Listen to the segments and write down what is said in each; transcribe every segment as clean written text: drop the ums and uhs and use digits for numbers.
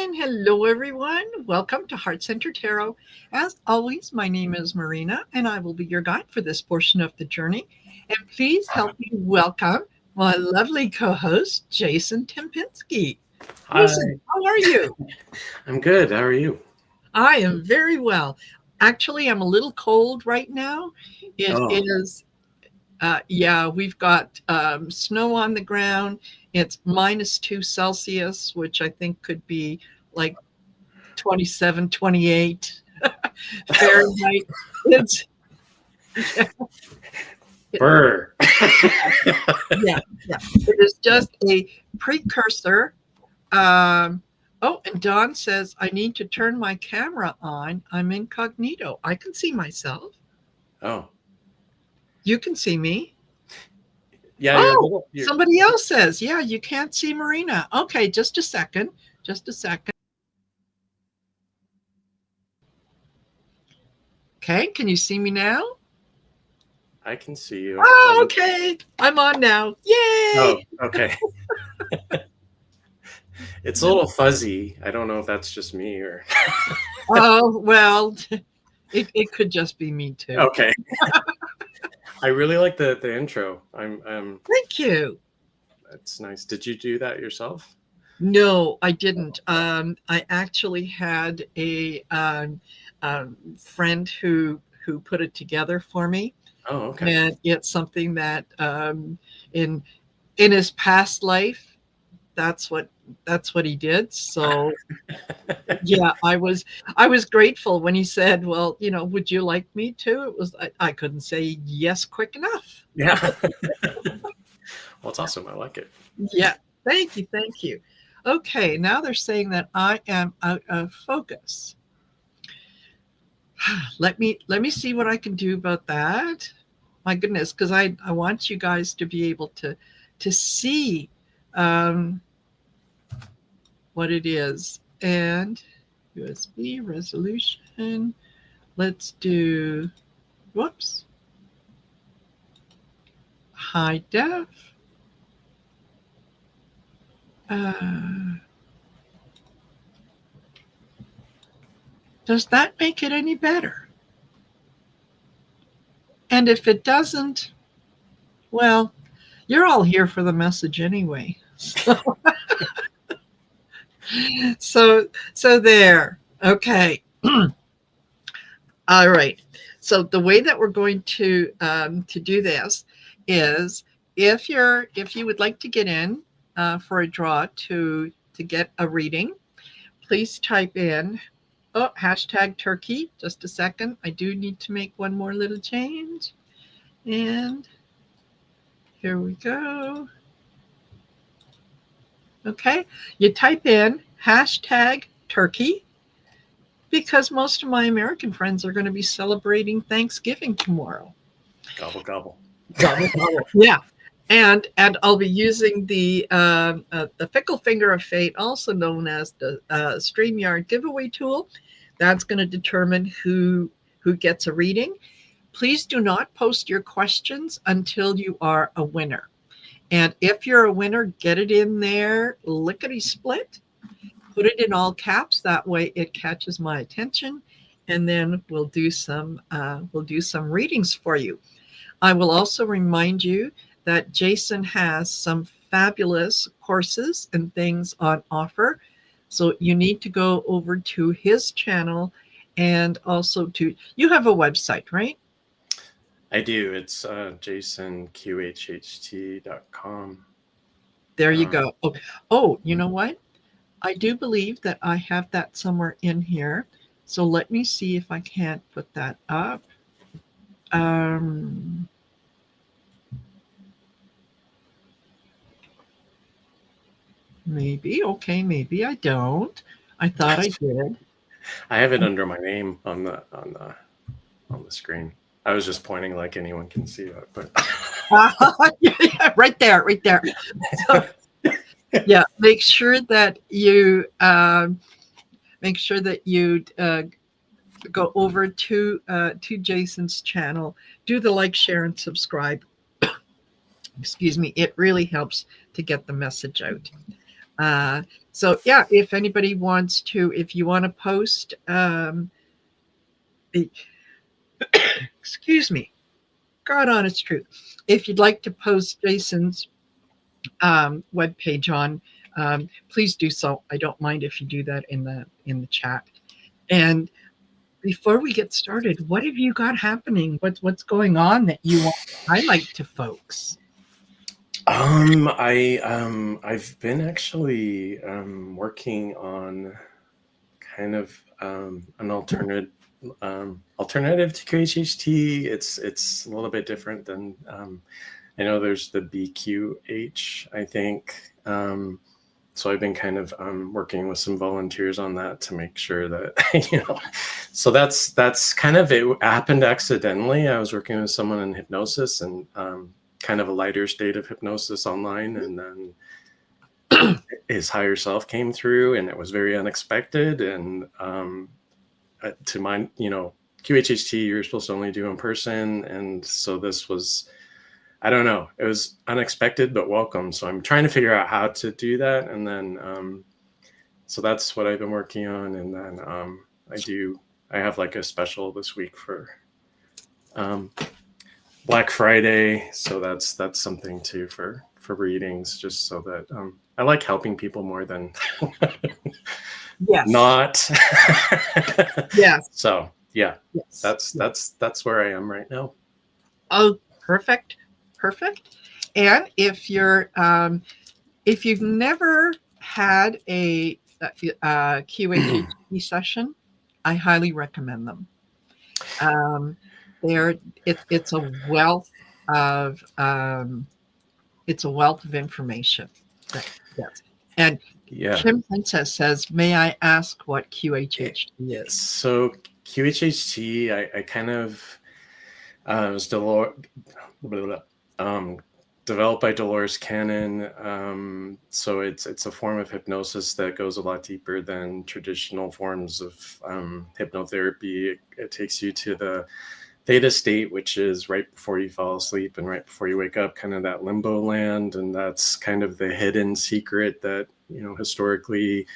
And hello, everyone. Welcome to Heart Center Tarot. As always, my name is Marina, and I will be your guide for this portion of the journey. And please help me welcome my lovely co host, Jason Tempinski. Hi, Jason, how are you? I'm good. How are you? I am very well. Actually, I'm a little cold right now. It Oh, is, yeah, we've got snow on the ground. It's -2 Celsius, which I think could be like 27, 28 Fahrenheit. It's yeah, burr. yeah, yeah. It is just a precursor. Oh, and Don says I need to turn my camera on. I'm incognito. I can see myself. Oh, You can see me. yeah, you're a Oh, little. You're somebody else says, yeah, you can't see Marina. Okay, just a second. Just a second. Okay, can you see me now? I can see you. Oh, okay. I'm on now. Oh, Yay! okay. It's a little fuzzy. I don't know if that's just me or. Oh, well, it could just be me too. Okay. I really like the intro. Thank you. That's nice. Did you do that yourself? No, I didn't. I actually had a friend who put it together for me, Oh, okay. and it's something that in in his past life, that's what that's what he did. So yeah, I was grateful when he said, "Well, would you like me to?" It was I couldn't say yes quick enough. Yeah. Well, it's awesome. I like it. Yeah, thank you, thank you. Okay, now they're saying that I am out of focus. Let me see what I can do about that. My goodness, because I want you guys to be able to see um, what it is. And USB resolution. Let's do whoops. High def. Uh, does that make it any better? And if it doesn't, well, you're all here for the message anyway. So there. Okay. All right. So the way that we're going to do this is if you would like to get in for a draw to get a reading, please type in hashtag turkey. Just a second. I do need to make one more little change. And here we go. Okay. You type in hashtag turkey because most of my American friends are going to be celebrating Thanksgiving tomorrow. Gobble gobble. Gobble, gobble. Yeah. And I'll be using the Fickle Finger of Fate, also known as the StreamYard giveaway tool. That's going to determine who gets a reading. Please do not post your questions until you are a winner. And if you're a winner, get it in there, lickety split. Put it in all caps. That way, it catches my attention, and then we'll do some readings for you. I will also remind you that Jason has some fabulous courses and things on offer. So you need to go over to his channel and also you have a website, right? I do. It's jasonqhht.com. There you Um, go. Oh, you know what? I do believe that I have that somewhere in here. So let me see if I can't put that up. Um, maybe. Okay, maybe I don't. I thought I did. I have it under my name on the screen. I was just pointing like anyone can see that, but Yeah, right there, right there. So, yeah, make sure that you go over to Jason's channel. Do the like, share, and subscribe. Excuse me. It really helps to get the message out. So yeah, if anybody wants to, if you want to post, the, excuse me, God honest truth, if you'd like to post Jason's webpage on, please do so. I don't mind if you do that in the chat. And before we get started, what have you got happening? What's going on that you want to highlight to folks? I've been actually working on kind of an alternative to QHHT. It's a little bit different than I know there's the BQH, I think. So I've been kind of working with some volunteers on that to make sure that so that's kind of, it happened accidentally. I was working with someone in hypnosis and kind of a lighter state of hypnosis online, and then his higher self came through, and it was very unexpected. And to my, QHHT, you're supposed to only do in person, and so this was, I don't know, it was unexpected but welcome. So I'm trying to figure out how to do that, and then so that's what I've been working on. And then I have like a special this week for Black Friday, so that's something too for readings, just so that I like helping people more than Yes. not. Yes. So yeah, yes. that's where I am right now. Oh, perfect. And if you've never had a QHHT session, I highly recommend them. It's a wealth of information. Yes. And Kim Princess says, "May I ask what QHHT is?" So QHHT, I kind of was developed by Dolores Cannon. So it's a form of hypnosis that goes a lot deeper than traditional forms of hypnotherapy. It takes you to the theta state, which is right before you fall asleep and right before you wake up, kind of that limbo land. And that's kind of the hidden secret that, historically,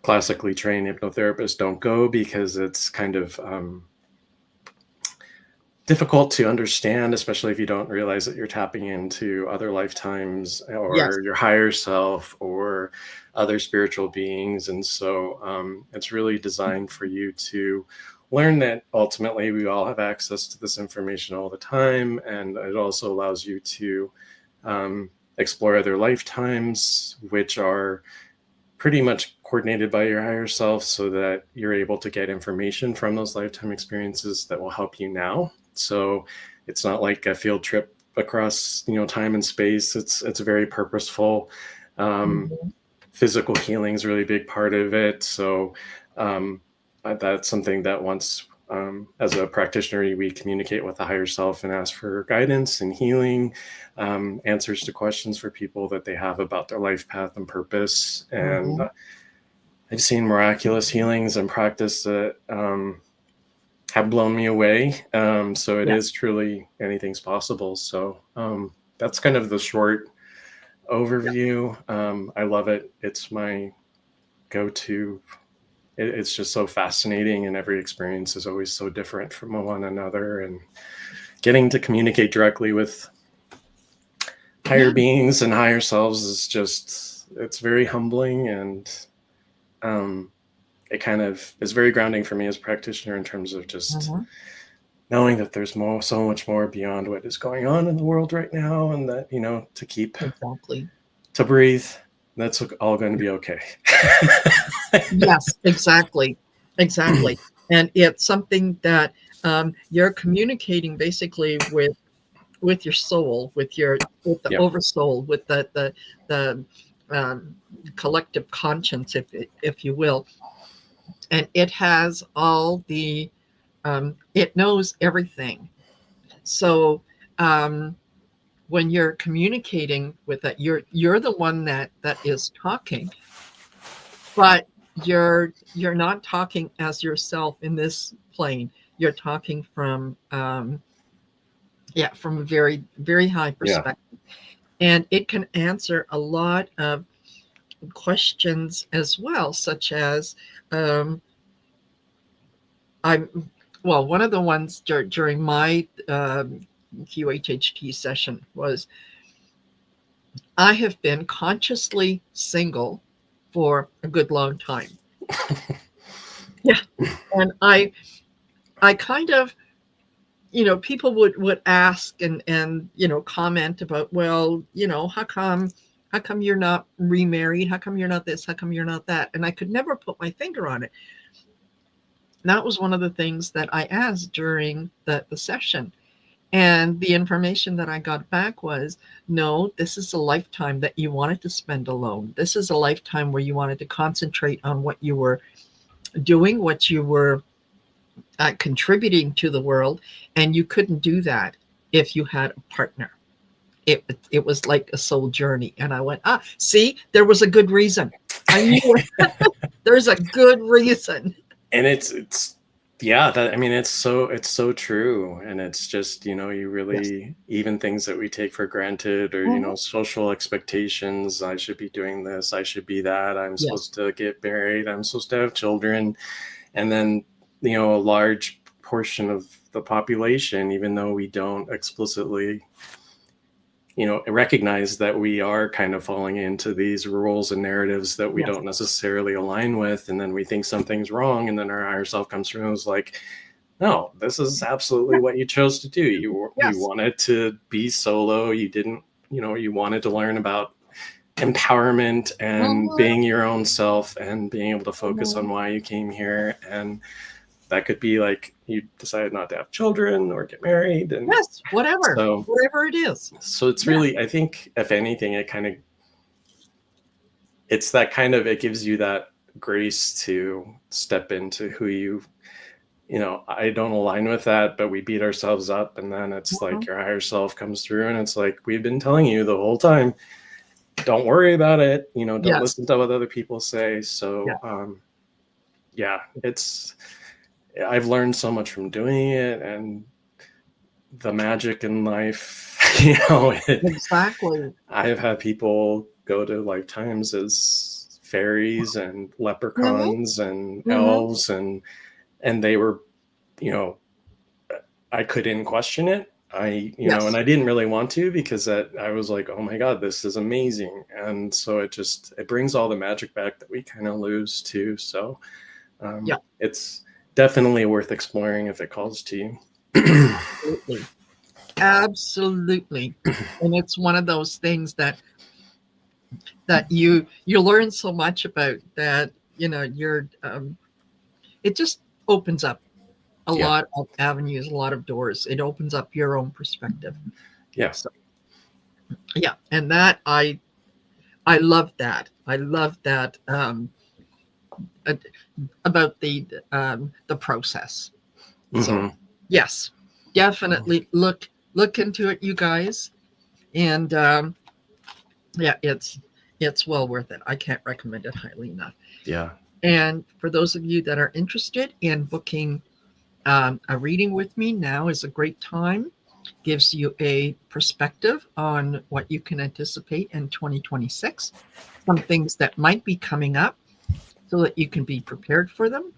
classically trained hypnotherapists don't go, because it's kind of difficult to understand, especially if you don't realize that you're tapping into other lifetimes or your higher self or other spiritual beings. And so it's really designed for you to learn that ultimately we all have access to this information all the time. And it also allows you to explore other lifetimes, which are pretty much coordinated by your higher self, so that you're able to get information from those lifetime experiences that will help you now. So it's not like a field trip across, time and space. It's very purposeful. Physical healing is a really big part of it. So that's something that once, as a practitioner, we communicate with the higher self and ask for guidance and healing, answers to questions for people that they have about their life path and purpose. And I've seen miraculous healings and practice that have blown me away. So it is truly, anything's possible. So that's kind of the short overview. I love it. It's my go-to. It's just so fascinating, and every experience is always so different from one another. And getting to communicate directly with higher beings and higher selves is just, it's very humbling, and it kind of is very grounding for me as a practitioner in terms of just knowing that there's so much more beyond what is going on in the world right now, and that, to keep to breathe. That's all going to be okay. Yes, exactly. And it's something that you're communicating basically with your soul, with the oversoul, with the collective conscience, if you will. And it has all the it knows everything. So when you're communicating with it, you're the one that is talking, but you're not talking as yourself in this plane. You're talking from from a very, very high perspective. And it can answer a lot of questions as well, such as one of the ones during my QHHT session was, I have been consciously single for a good long time. Yeah. And I kind of, people would ask and comment about, well, how come you're not remarried? How come you're not this? How come you're not that? And I could never put my finger on it. That was one of the things that I asked during the session. And the information that I got back was, no, this is a lifetime that you wanted to spend alone. This is a lifetime where you wanted to concentrate on what you were doing, what you were contributing to the world, and you couldn't do that if you had a partner. It was like a soul journey. And I went, see, there was a good reason. I knew there's a good reason. And it's yeah, that, I mean, it's so true. And it's just, you really, yes, even things that we take for granted, or, social expectations. I should be doing this. I should be that. I'm yes, supposed to get married. I'm supposed to have children. And then, a large portion of the population, even though we don't explicitly, recognize that we are kind of falling into these rules and narratives that we yes, don't necessarily align with. And then we think something's wrong. And then our higher self comes through and is like, no, this is absolutely what you chose to do. Yes, you wanted to be solo. You didn't, you wanted to learn about empowerment and being your own self and being able to focus on why you came here. And that could be like you decided not to have children or get married. And yes, whatever it is. So it's really, I think, if anything, it's that kind of, it gives you that grace to step into who I don't align with that, but we beat ourselves up. And then it's like your higher self comes through and it's like, we've been telling you the whole time, don't worry about it. Don't yes, listen to what other people say. So, I've learned so much from doing it, and the magic in life, exactly. I have had people go to lifetimes as fairies and leprechauns and elves, and they were, I couldn't question it. Yes, and I didn't really want to, because I was like, oh my God, this is amazing. And so it brings all the magic back that we kind of lose too. So it's definitely worth exploring if it calls to you. Absolutely. And it's one of those things that you learn so much about that, you're it just opens up a lot of avenues, a lot of doors. It opens up your own perspective. So, and that I love that. I love that about the process. So yes, definitely look into it, you guys. And it's well worth it. I can't recommend it highly enough. Yeah. And for those of you that are interested in booking a reading with me, now is a great time. Gives you a perspective on what you can anticipate in 2026, some things that might be coming up so that you can be prepared for them.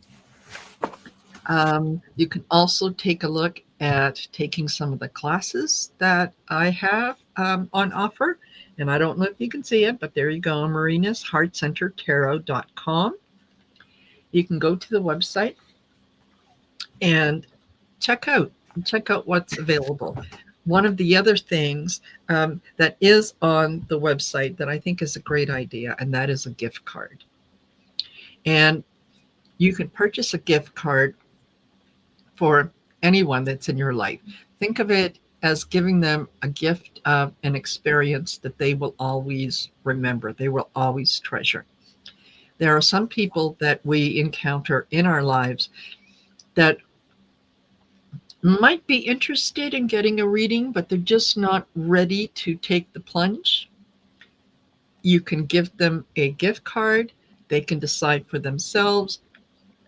You can also take a look at taking some of the classes that I have on offer. And I don't know if you can see it, but there you go, marinasheartcentertarot.com. You can go to the website and check out what's available. One of the other things that is on the website that I think is a great idea, and that is a gift card. And you can purchase a gift card for anyone that's in your life. Think of it as giving them a gift of an experience that they will always remember, they will always treasure. There are some people that we encounter in our lives that might be interested in getting a reading, but they're just not ready to take the plunge. You can give them a gift card. They can decide for themselves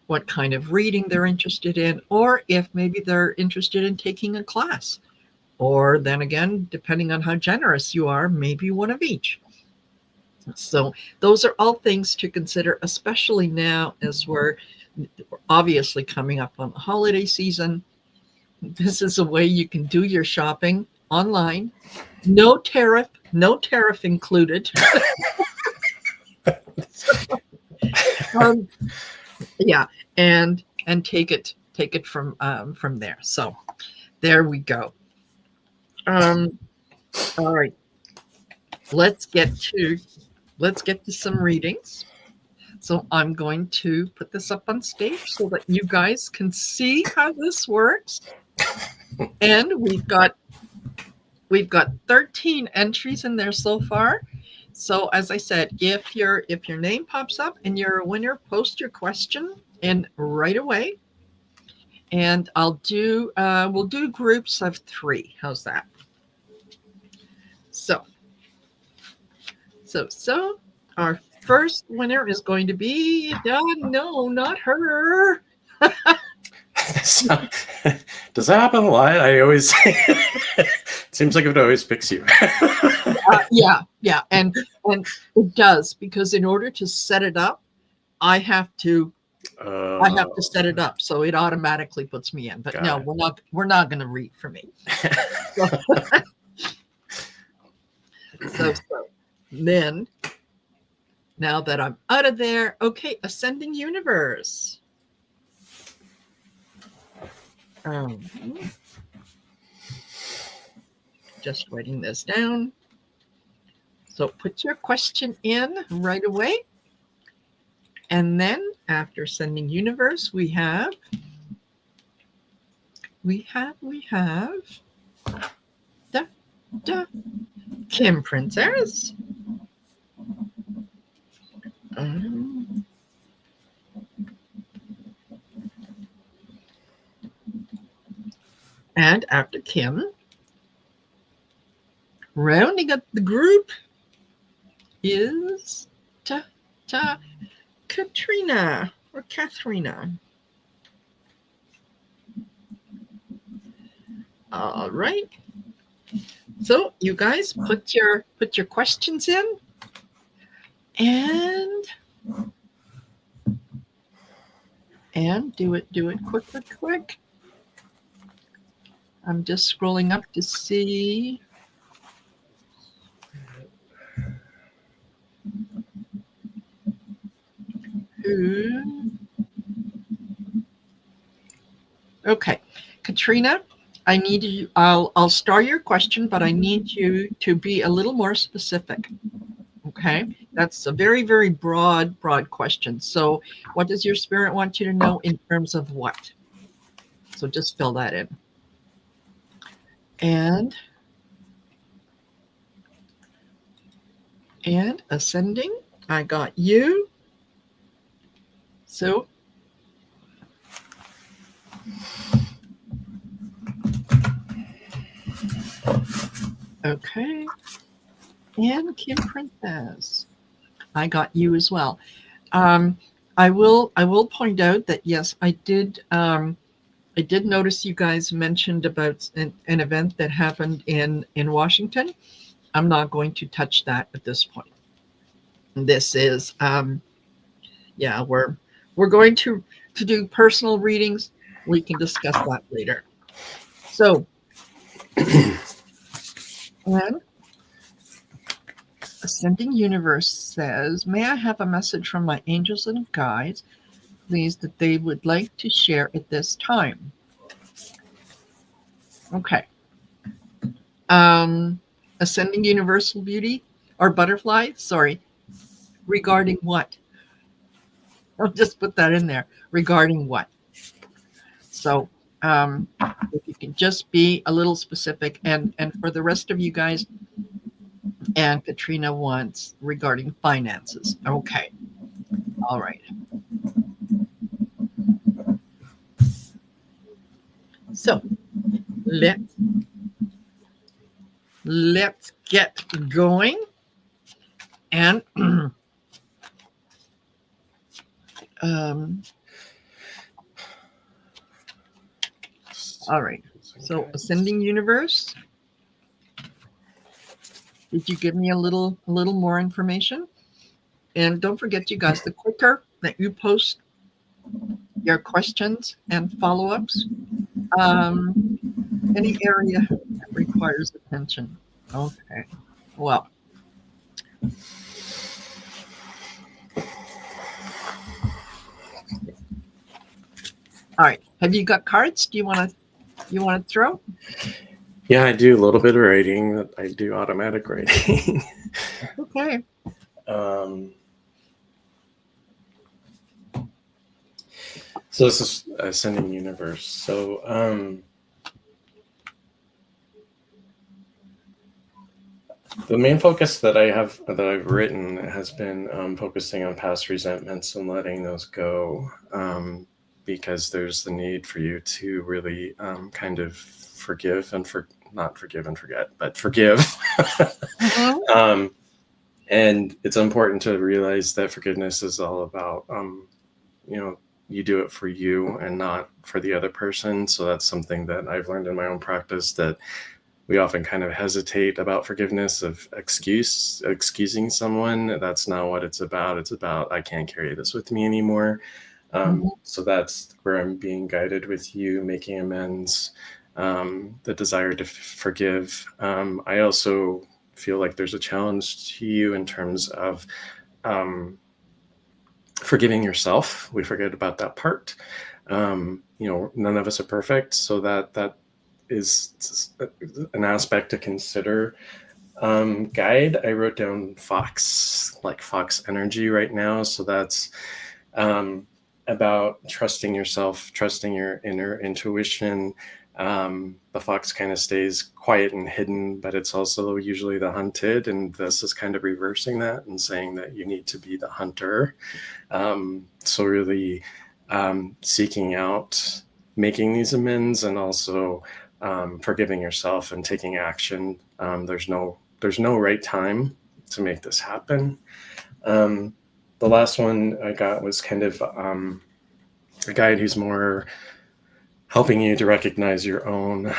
what kind of reading they're interested in, or if maybe they're interested in taking a class. Or then again, depending on how generous you are, maybe one of each. So those are all things to consider, especially now as we're obviously coming up on the holiday season. This is a way you can do your shopping online. No tariff included. Yeah, and take it from there. So there we go. All right, let's get to some readings. So I'm going to put this up on stage so that you guys can see how this works. And we've got 13 entries in there so far. So as I said, if your name pops up and you're a winner, post your question in right away. And we'll do groups of 3. How's that? So our first winner is going to be, no, not her. Does that happen a lot? I always it seems like it always picks you. Yeah, and it does, because in order to set it up, I have to set it up, so it automatically puts me in. But no, we're not going to read for me. So then, now that I'm out of there, okay, Ascending Universe. Just writing this down. So put your question in right away. And then after Ascending Universe, we have Kim Princess. And after Kim, rounding up the group is Katrina or Katharina. All right. So you guys put your questions in, and do it quick. I'm just scrolling up to see. Okay, Katrina, I need you. I'll star your question, but I need you to be a little more specific. Okay, that's a very, very broad question. So, what does your spirit want you to know in terms of what? So just fill that in. And Ascending, I got you. So okay. And Kim Princess, I got you as well. I will point out that yes, I did notice you guys mentioned about an event that happened in Washington. I'm not going to touch that at this point. This is we're going to do personal readings. We can discuss that later. So and Ascending Universe says, may I have a message from my angels and guides, please, that they would like to share at this time? Okay. Ascending Universal Beauty or Butterfly, sorry. Regarding what? I'll just put that in there. Regarding what? So if you can just be a little specific, and for the rest of you guys, and Katrina wants regarding finances. Okay. All right. So let's get going. And all right. So Ascending Universe. Did you give me a little more information? And don't forget, you guys, the quicker that you post your questions and follow-ups, um, any area that requires attention. Okay. Well, all right. Have you got cards? Do you want to throw? Yeah, I do a little bit of writing. I do automatic writing. Okay. So this is Ascending Universe. So the main focus that I've written has been focusing on past resentments and letting those go, because there's the need for you to really kind of forgive and not forgive and forget, but forgive. Mm-hmm. And it's important to realize that forgiveness is all about, you do it for you and not for the other person. So that's something that I've learned in my own practice, that we often kind of hesitate about forgiveness, of excusing someone. That's not what it's about. It's about, I can't carry this with me anymore. So that's where I'm being guided with you, making amends, the desire to forgive. I also feel like there's a challenge to you in terms of forgiving yourself. We forget about that part. None of us are perfect, so that is an aspect to consider. Guide, I wrote down Fox, like Fox energy right now. So that's about trusting yourself, trusting your inner intuition. The fox kind of stays quiet and hidden, but it's also usually the hunted. And this is kind of reversing that and saying that you need to be the hunter. So really seeking out, making these amends, and also forgiving yourself and taking action. There's no right time to make this happen. The last one I got was kind of a guide who's more helping you to recognize your own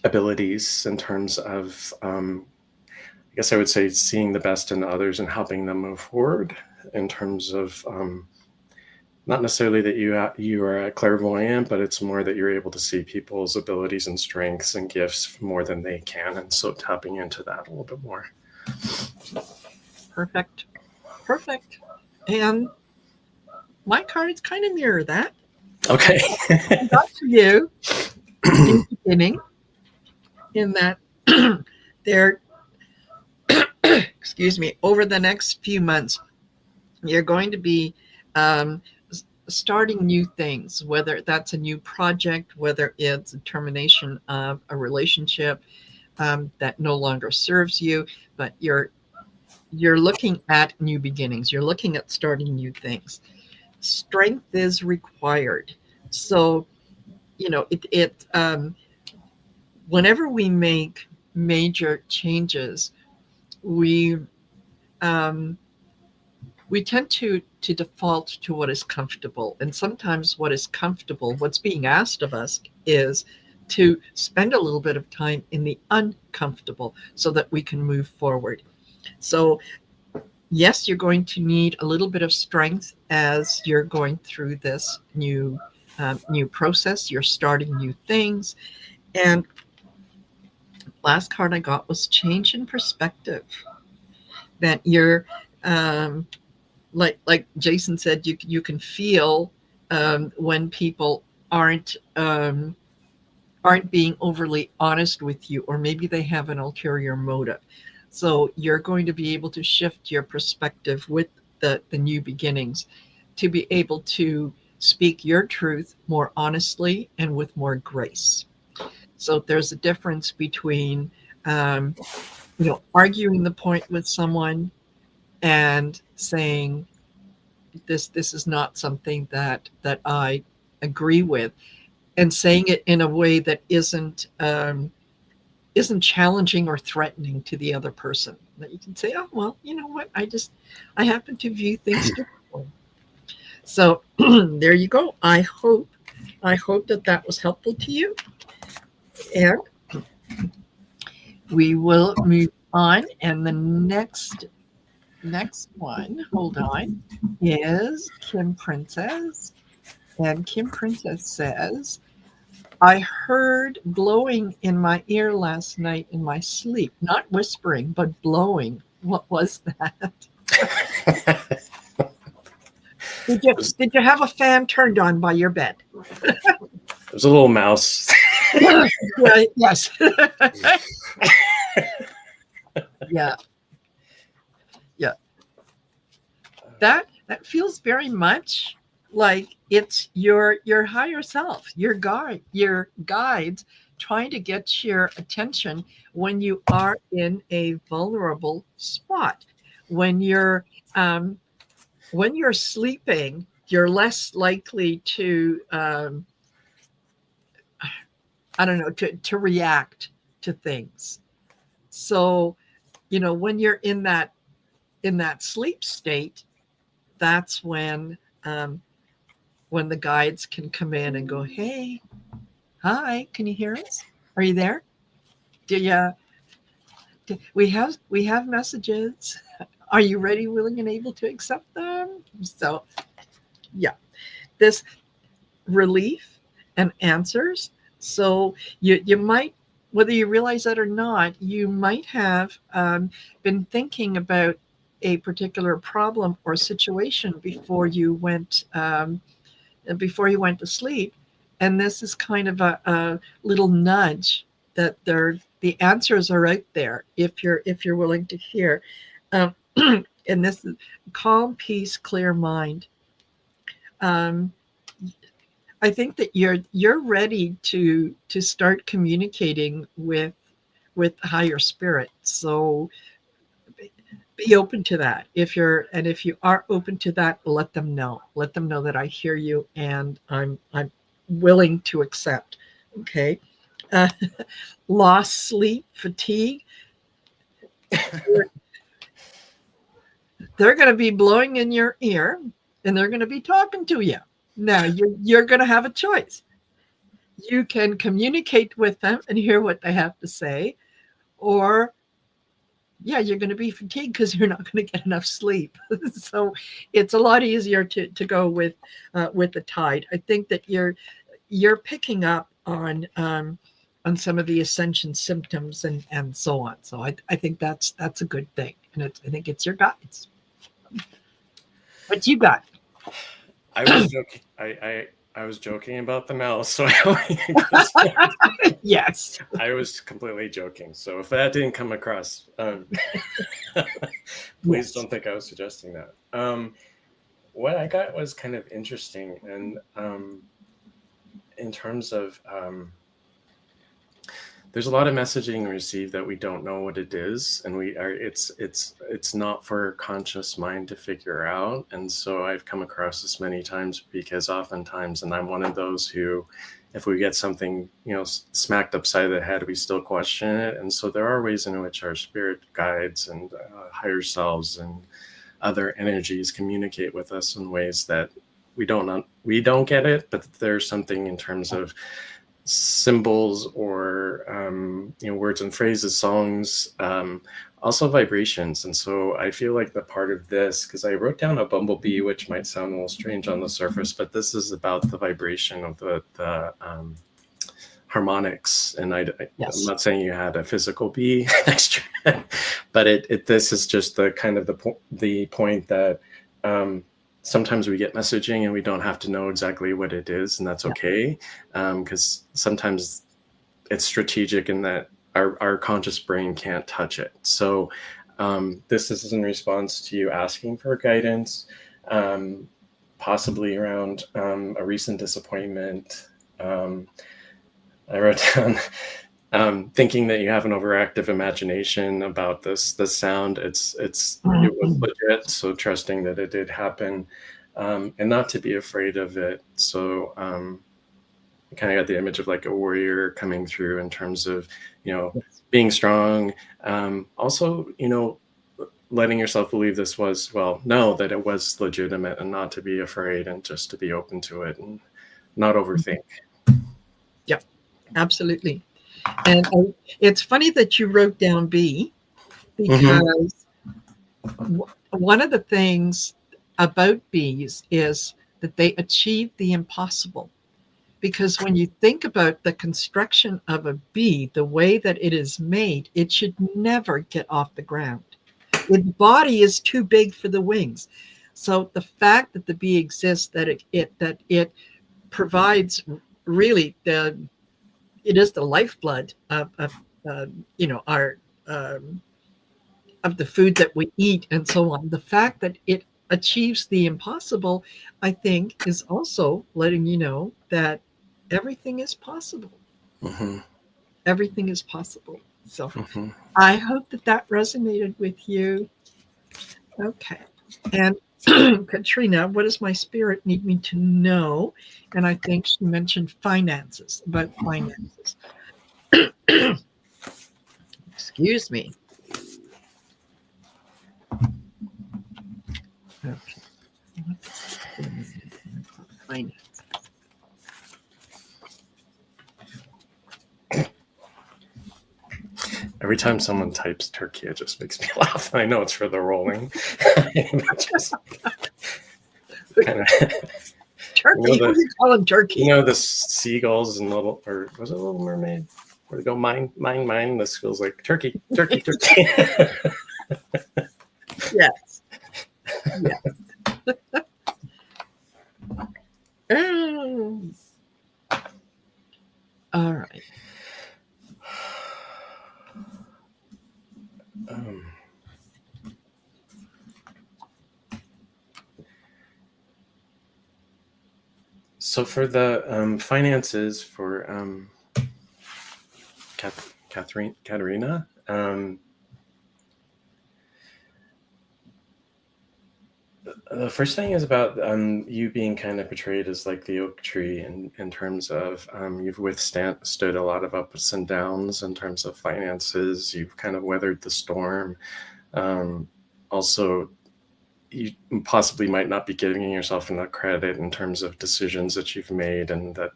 abilities in terms of, I guess I would say, seeing the best in others and helping them move forward, in terms of not necessarily that you are a clairvoyant, but it's more that you're able to see people's abilities and strengths and gifts more than they can. And so tapping into that a little bit more. Perfect. And my cards kind of mirror that. Okay. I got to you in the beginning, in that they're, excuse me, over the next few months, you're going to be starting new things, whether that's a new project, whether it's a termination of a relationship that no longer serves you, but you're looking at new beginnings. You're looking at starting new things. Strength is required. So, whenever we make major changes, we tend to default to what is comfortable. And sometimes what is comfortable, what's being asked of us, is to spend a little bit of time in the uncomfortable so that we can move forward. So yes, you're going to need a little bit of strength as you're going through this new process. You're starting new things. And last card I got was change in perspective. That you're, like Jason said, you can feel when people aren't being overly honest with you, or maybe they have an ulterior motive. So you're going to be able to shift your perspective with the new beginnings, to be able to speak your truth more honestly and with more grace. So there's a difference between, arguing the point with someone and saying, this is not something that I agree with, and saying it in a way that isn't challenging or threatening to the other person. That you can say, oh, well, you know what? I happen to view things differently. So there you go. I hope that was helpful to you. And we will move on. And the next Next one, hold on, is Kim Princess. And Kim Princess says, I heard blowing in my ear last night in my sleep, not whispering, but blowing. What was that? Did you have a fan turned on by your bed? There's a little mouse. Yeah, yes. Yeah. Yeah. That feels very much like it's your higher self, your guides trying to get your attention when you are in a vulnerable spot. When you're um, when you're sleeping, you're less likely to I don't know, to react to things. So, when you're in that sleep state, that's when the guides can come in and go, "Hey, hi, can you hear us? Are you there? Do you? We have messages. Are you ready, willing, and able to accept them?" So, yeah, this relief and answers. So you might, whether you realize that or not, you might have been thinking about a particular problem or situation before you went to sleep, and this is kind of a little nudge that the answers are out there if you're willing to hear. Um, and this is calm, peace, clear mind. Um, I think that you're ready to start communicating with higher spirit. So be open to that. If you are open to that, let them know. Let them know that I hear you and I'm willing to accept. Okay. Uh, Lost sleep, fatigue. They're going to be blowing in your ear and they're going to be talking to you. Now you're going to have a choice. You can communicate with them and hear what they have to say, or yeah, you're going to be fatigued because you're not going to get enough sleep. So it's a lot easier to go with the tide. I think that you're picking up on some of the ascension symptoms and so on. So I think that's a good thing, and I think it's your guides. What you got? I was joking. I was joking about the mouse, so Yes. I was completely joking. So if that didn't come across, please don't think I was suggesting that. What I got was kind of interesting, and in terms of there's a lot of messaging received that we don't know what it is, and it's not for conscious mind to figure out. And so I've come across this many times because oftentimes, and I'm one of those who, if we get something smacked upside the head, we still question it. And so there are ways in which our spirit guides and higher selves and other energies communicate with us in ways that we don't get it, but there's something in terms of symbols or words and phrases, songs, also vibrations. And so I feel like the part of this, because I wrote down a bumblebee, which might sound a little strange on the surface, but this is about the vibration of the harmonics. And I'm not saying you had a physical bee next year, but this is just the kind of the point that sometimes we get messaging and we don't have to know exactly what it is, and that's okay, because sometimes it's strategic in that our conscious brain can't touch it. So this is in response to you asking for guidance, possibly around a recent disappointment. I wrote down thinking that you have an overactive imagination about this sound. It was legit, so trusting that it did happen, and not to be afraid of it. So I kind of got the image of like a warrior coming through in terms of being strong. Also, letting yourself believe this was that it was legitimate, and not to be afraid, and just to be open to it and not overthink. Yep, absolutely. And it's funny that you wrote down B, because one of the things about bees is that they achieve the impossible. Because when you think about the construction of a bee, the way that it is made, it should never get off the ground. Its body is too big for the wings. So the fact that the bee exists, that it provides really it is the lifeblood of our of the food that we eat and so on. The fact that it achieves the impossible, I think, is also letting you know that everything is possible. Mm-hmm. Everything is possible. So Mm-hmm. I hope that that resonated with you. Okay. And Katrina, what does my spirit need me to know? And I think she mentioned finances, about finances. Excuse me. Okay. Finance. Every time someone types turkey, it just makes me laugh. I know it's for the rolling. Just kind of, Turkey. Who do you call him turkey? The seagulls and or was it Little Mermaid? Where they go, mine, mine, mine. This feels like turkey, turkey, turkey. Yes. Yes. All right. So for the finances for Katerina, the first thing is about you being kind of portrayed as like the oak tree in terms of you've withstood a lot of ups and downs in terms of finances. You've kind of weathered the storm. Also, you possibly might not be giving yourself enough credit in terms of decisions that you've made, and that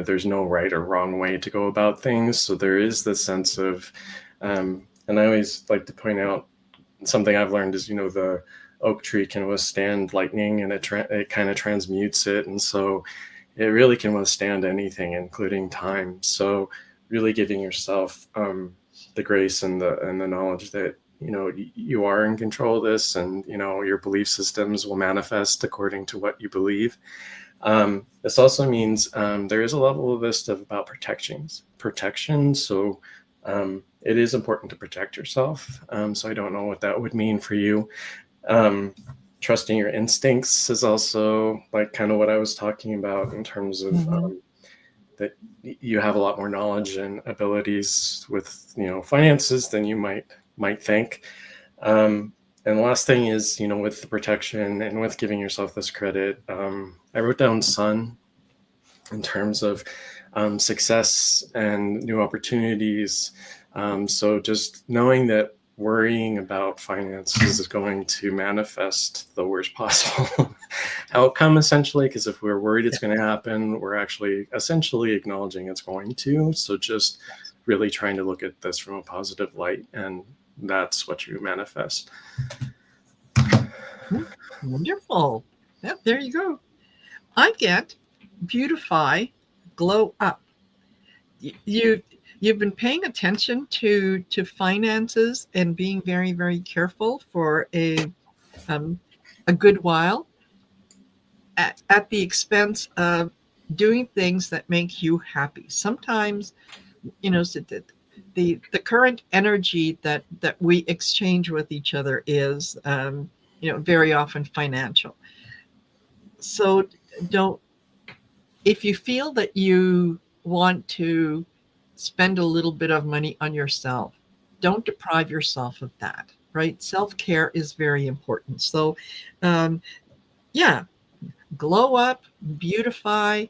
there's no right or wrong way to go about things. So there is this sense of, and I always like to point out something I've learned is the oak tree can withstand lightning, and it kind of transmutes it, and so it really can withstand anything, including time. So really giving yourself the grace and the knowledge that you are in control of this, and your belief systems will manifest according to what you believe. This also means there is a level of this stuff about protection. So it is important to protect yourself. So I don't know what that would mean for you. Trusting your instincts is also like kind of what I was talking about in terms of that you have a lot more knowledge and abilities with finances than you might think. And the last thing is, with the protection and with giving yourself this credit, I wrote down sun in terms of success and new opportunities. So just knowing that worrying about finances is going to manifest the worst possible outcome, essentially, because if we're worried it's going to happen, we're actually essentially acknowledging it's going to. So just really trying to look at this from a positive light, and that's what you manifest. Wonderful. Yep, there you go. I get beautify, glow up. You've been paying attention to finances and being very, very careful for a good while at the expense of doing things that make you happy. Sometimes, so the current energy that we exchange with each other is very often financial. So don't if you feel that you want to spend a little bit of money on yourself, don't deprive yourself of that, right? Self-care is very important. So yeah, glow up, beautify,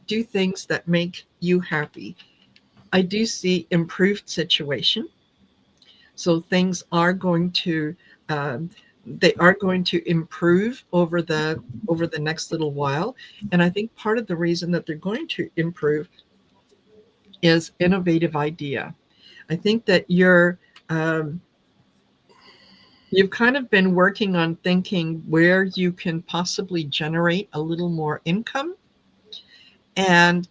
do things that make you happy. I do see improved situation. So things are going to improve over the next little while. And I think part of the reason that they're going to improve is innovative idea. I think that You've kind of been working on thinking where you can possibly generate a little more income, and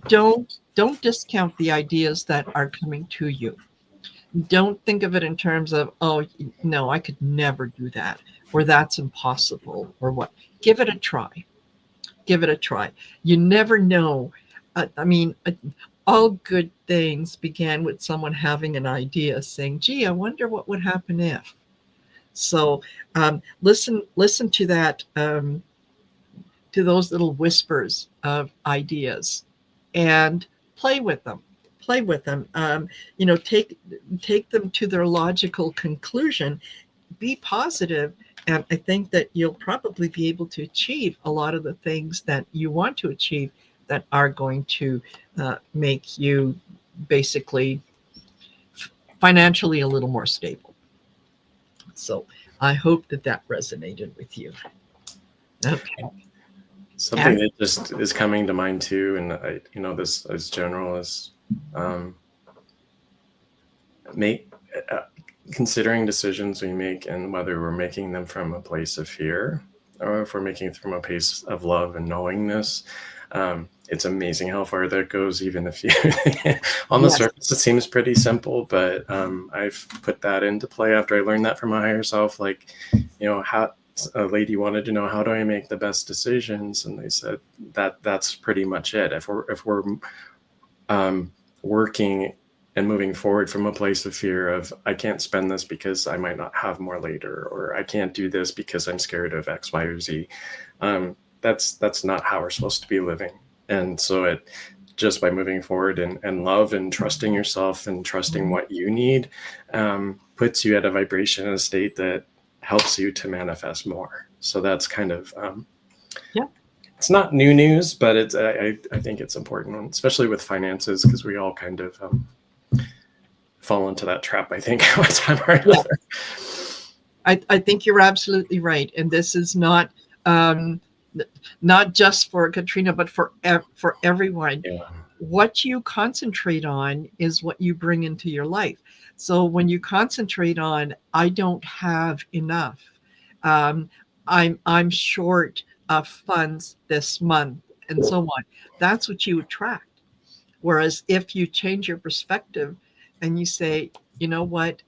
don't discount the ideas that are coming to you. Don't think of it in terms of, oh no, I could never do that, or that's impossible, or what. Give it a try. Give it a try. You never know. I mean, all good things began with someone having an idea, saying, gee, I wonder what would happen if. So listen to that, to those little whispers of ideas, and play with them. Play with them. Take them to their logical conclusion. Be positive, and I think that you'll probably be able to achieve a lot of the things that you want to achieve, that are going to make you basically financially a little more stable. So I hope that that resonated with you. Okay. Something that just is coming to mind too, and this as general as considering decisions we make, and whether we're making them from a place of fear or if we're making it from a place of love and knowingness. It's amazing how far that goes, even if you on the surface it seems pretty simple, but I've put that into play after I learned that from my higher self. Like, how a lady wanted to know, how do I make the best decisions? And they said that's pretty much it. If we're working and moving forward from a place of fear of, I can't spend this because I might not have more later, or I can't do this because I'm scared of X, Y, or Z. That's not how we're supposed to be living. And so just by moving forward and love and trusting yourself and trusting what you need, puts you at a vibration, a state that helps you to manifest more. So that's kind of, it's not new news, but I think it's important, especially with finances, because we all kind of fall into that trap, I think, one time or another. I think you're absolutely right. And this is not just for Katrina, but for everyone. Yeah. What you concentrate on is what you bring into your life. So when you concentrate on, I don't have enough, I'm short of funds this month, and so on, that's what you attract. Whereas if you change your perspective and you say, you know what,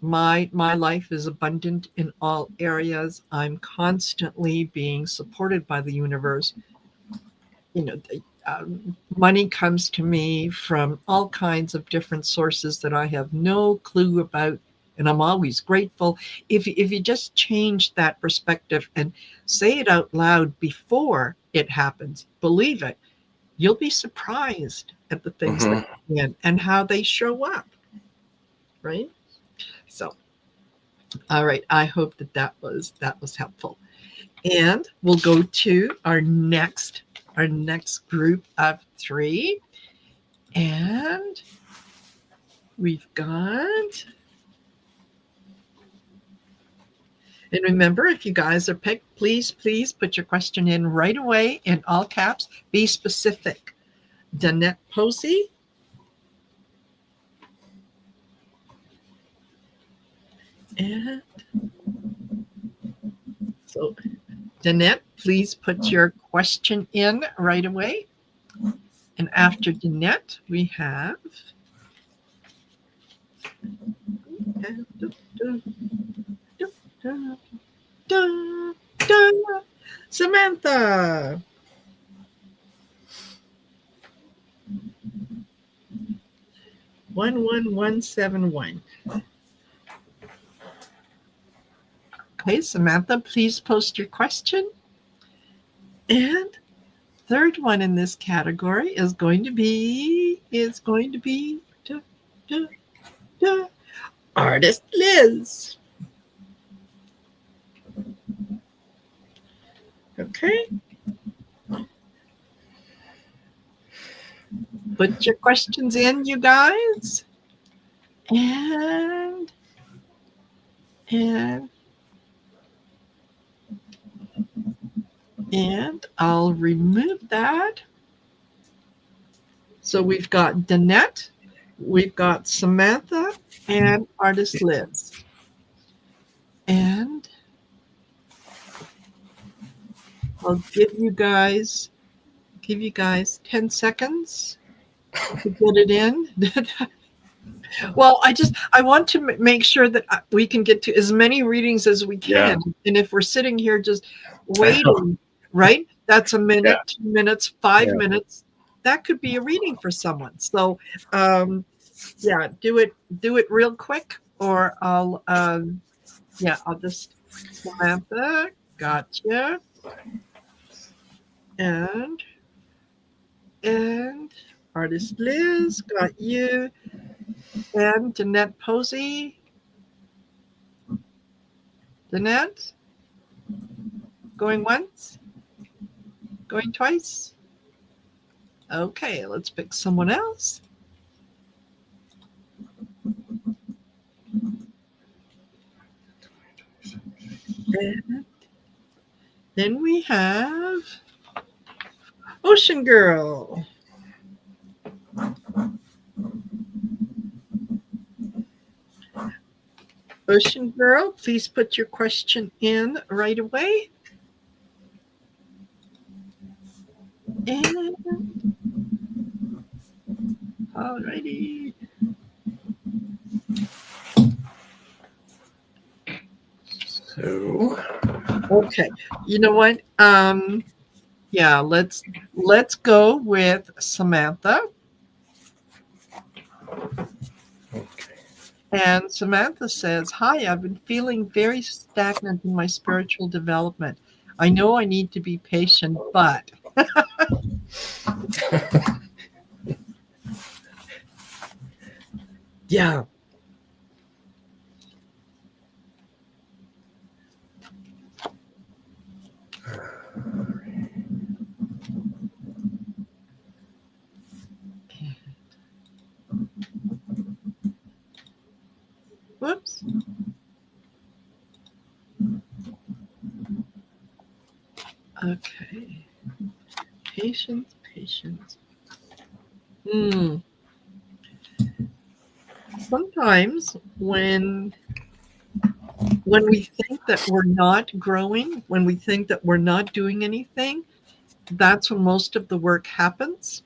my life is abundant in all areas, I'm constantly being supported by the universe. Money comes to me from all kinds of different sources that I have no clue about, and I'm always grateful. If you just change that perspective and say it out loud before it happens, believe it, you'll be surprised at the things that come in and how they show up, right? So, all right, I hope that was helpful. And we'll go to our next group of 3. And we've got, and remember, if you guys are picked, please put your question in right away in all caps. Be specific. Danette Posey. And so, Danette, please put your question in right away. And after Danette, we have Samantha. (11171). Okay, Samantha, please post your question. And third one in this category is going to be Artist Liz. Okay. Put your questions in, you guys. And I'll remove that. So we've got Danette we've got Samantha and artist Liz. And I'll give you guys 10 seconds to get it in. Well, I want to make sure that we can get to as many readings as we can. Yeah. And if we're sitting here just waiting, right? That's a minute, 2 minutes, 5 minutes. That could be a reading for someone. So, do it real quick, or I'll just Samantha, gotcha, and artist Liz, got you. And Danette Posey. Danette? Going once? Going twice? Okay, let's pick someone else. And then we have Ocean Girl. Ocean Girl, please put your question in right away. And alrighty. So, okay, you know what? Let's go with Samantha. Okay. And Samantha says, "Hi, I've been feeling very stagnant in my spiritual development. I know I need to be patient, but..." Yeah. Whoops. Okay. Patience. Sometimes when we think that we're not growing, when we think that we're not doing anything, that's when most of the work happens,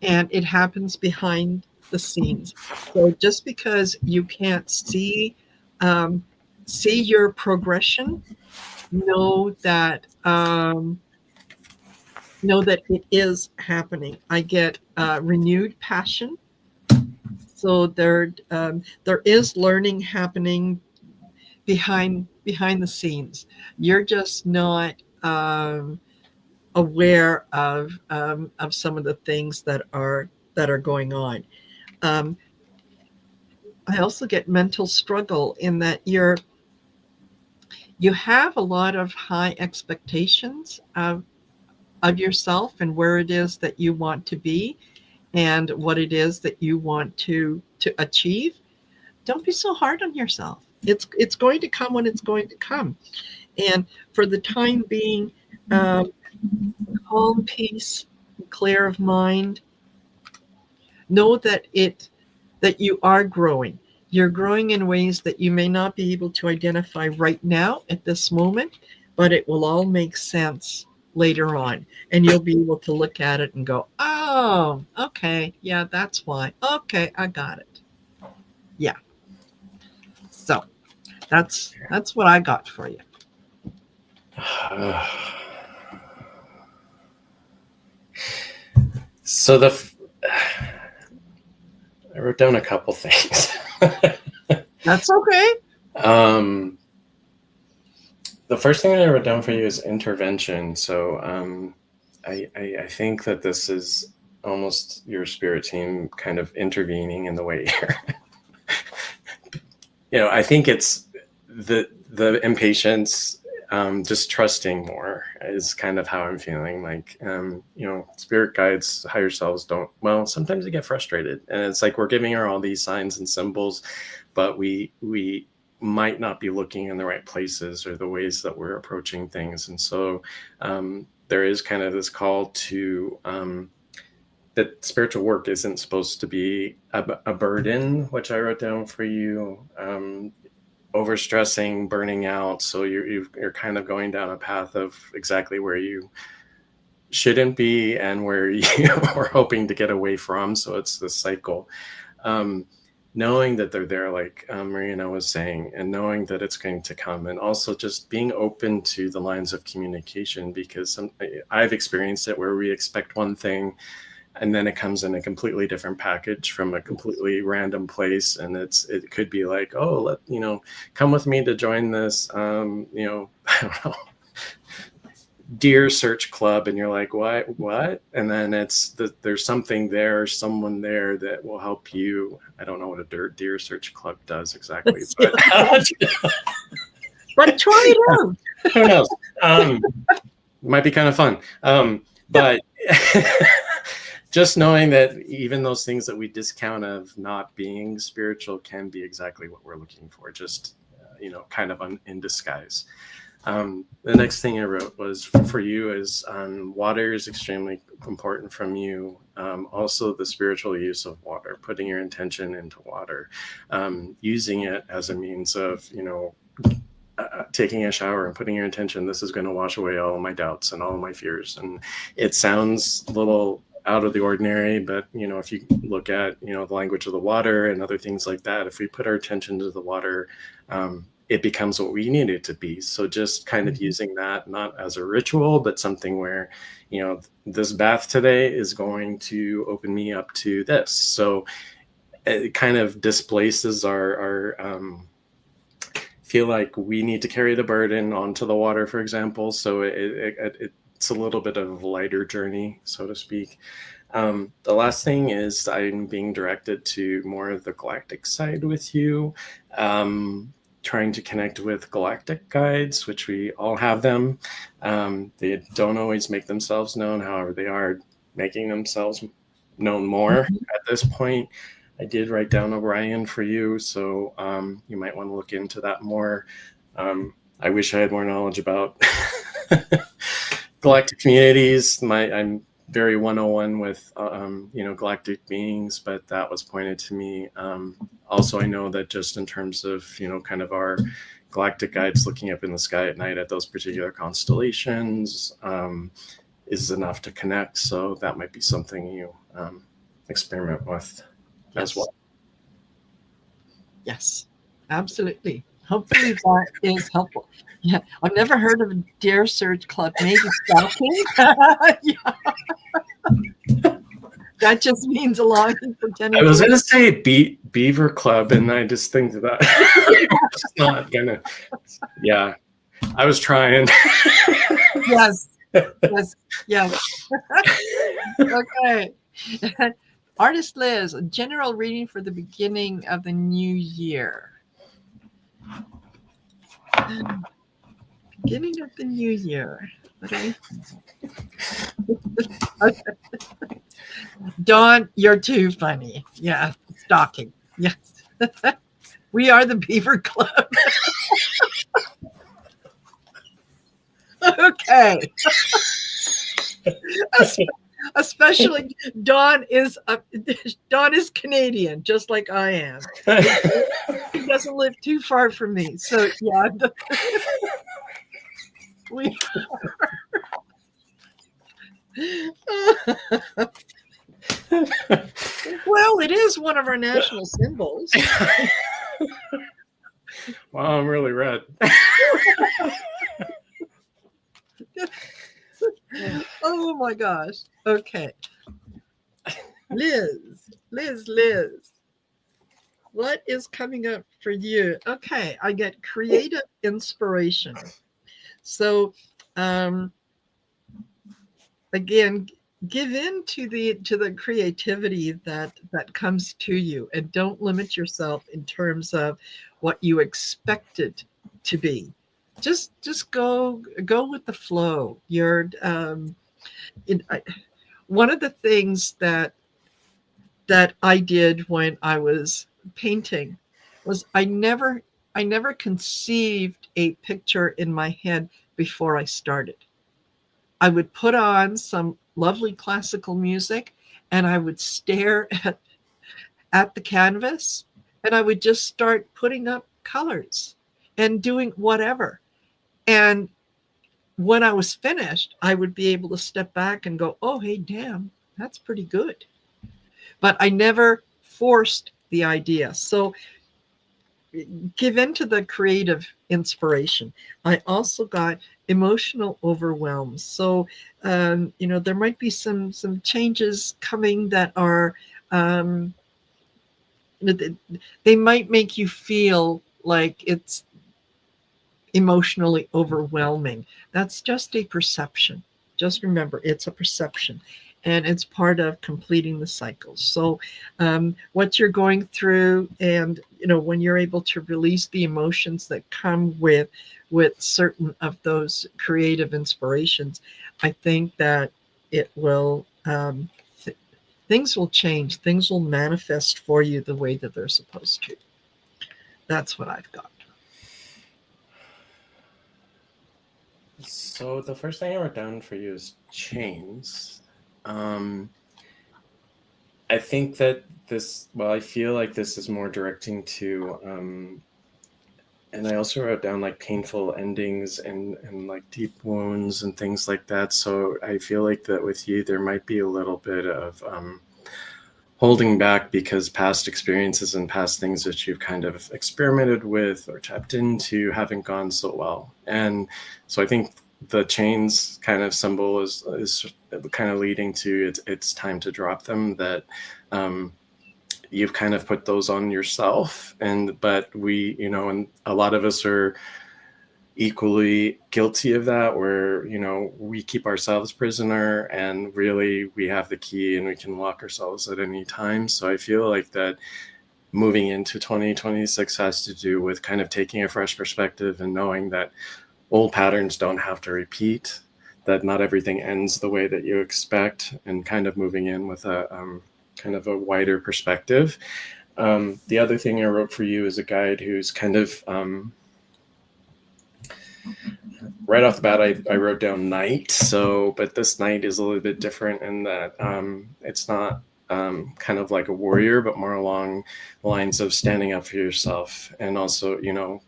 and it happens behind the scenes. So just because you can't see your progression, know that it is happening. I get renewed passion. So there is learning happening behind the scenes. You're just not aware of some of the things that are going on. I also get mental struggle in that you have a lot of high expectations of yourself and where it is that you want to be and what it is that you want to achieve. Don't be so hard on yourself. It's going to come when it's going to come. And for the time being, calm, peace, clear of mind. Know that you are growing. You're growing in ways that you may not be able to identify right now at this moment, but it will all make sense later on. And you'll be able to look at it and go, "Oh, okay, yeah, that's why. Okay, I got it." Yeah. So that's what I got for you. So I wrote down a couple things. That's okay. The first thing I wrote down for you is intervention. So I think that this is almost your spirit team kind of intervening in the way you're I think it's the impatience, just trusting more is kind of how I'm feeling. Like, spirit guides, higher selves sometimes they get frustrated, and it's like we're giving her all these signs and symbols, but we might not be looking in the right places or the ways that we're approaching things. And so there is kind of this call to that spiritual work isn't supposed to be a burden, which I wrote down for you. Overstressing, burning out. So you're kind of going down a path of exactly where you shouldn't be and where you are hoping to get away from. So it's this cycle. Knowing that they're there, like Marina was saying, and knowing that it's going to come, and also just being open to the lines of communication, because I've experienced it where we expect one thing and then it comes in a completely different package from a completely random place, and it could be like, oh, come with me to join this I don't know, deer search club, and you're like, what? And then there's something there, someone there that will help you. I don't know what a deer search club does exactly, but but try it out. Who knows? Might be kind of fun. But just knowing that even those things that we discount of not being spiritual can be exactly what we're looking for, just kind of in disguise. The next thing I wrote was for you is water is extremely important from you. Also the spiritual use of water, putting your intention into water, using it as a means of, taking a shower and putting your intention, this is going to wash away all of my doubts and all of my fears. And it sounds a little out of the ordinary, but if you look at the language of the water and other things like that, if we put our attention to the water, it becomes what we need it to be. So just kind of using that not as a ritual, but something where this bath today is going to open me up to this. So it kind of displaces our feel like we need to carry the burden onto the water, for example. So it's a little bit of a lighter journey, so to speak. The last thing is I'm being directed to more of the galactic side with you, trying to connect with galactic guides, which we all have them. They don't always make themselves known. However, they are making themselves known more at this point. I did write down Orion for you, so you might want to look into that more. I wish I had more knowledge about galactic communities. I'm very 101 with galactic beings, but that was pointed to me. Also, I know that just in terms of kind of our galactic guides looking up in the sky at night at those particular constellations is enough to connect. So that might be something you experiment with. As well. Yes, absolutely. Hopefully that is helpful. Yeah, I've never heard of a Dare Search Club. Maybe stalking. Yeah. That just means allowing pretending. I was going to say Beaver Club, and I just think that it's not gonna. Yeah, I was trying. Yes. Okay. Artist Liz, a general reading for the beginning of the new year. Beginning of the new year. Okay. Dawn, you're too funny. Yeah, stalking. Yes. We are the Beaver Club. Okay. Especially Dawn is Canadian, just like I am. He doesn't live too far from me, so yeah. We well, it is one of our national symbols. Wow, I'm really red. Oh my gosh. Okay. Liz. What is coming up for you? Okay, I get creative inspiration. So again, give in to the creativity that comes to you, and don't limit yourself in terms of what you expect it to be. Just go with the flow. You're one of the things that I did when I was painting was I never conceived a picture in my head before I started. I would put on some lovely classical music and I would stare at the canvas, and I would just start putting up colors and doing whatever. And when I was finished, I would be able to step back and go, oh, hey, damn, that's pretty good. But I never forced the idea. So give in to the creative inspiration. I also got emotional overwhelm. So, there might be some changes coming that are, um, they might make you feel like it's emotionally overwhelming. That's just a perception. Just remember, it's a perception, and it's part of completing the cycle. So, what you're going through, and when you're able to release the emotions that come with certain of those creative inspirations, I think that it will. Things will change. Things will manifest for you the way that they're supposed to. That's what I've got. So the first thing I wrote down for you is chains. I think that I feel like this is more directing to, and I also wrote down like painful endings and like deep wounds and things like that. So I feel like that with you, there might be a little bit of holding back because past experiences and past things that you've kind of experimented with or tapped into haven't gone so well. And so I think the chains kind of symbol is kind of leading to it's time to drop them, that you've kind of put those on yourself. But we, and a lot of us are equally guilty of that, where we keep ourselves prisoner, and really we have the key and we can lock ourselves at any time. So I feel like that moving into 2026 has to do with kind of taking a fresh perspective and knowing that old patterns don't have to repeat, that not everything ends the way that you expect, and kind of moving in with a kind of a wider perspective. The other thing I wrote for you is a guide who's kind of right off the bat, I wrote down knight. So, but this knight is a little bit different in that it's not kind of like a warrior, but more along the lines of standing up for yourself, and also,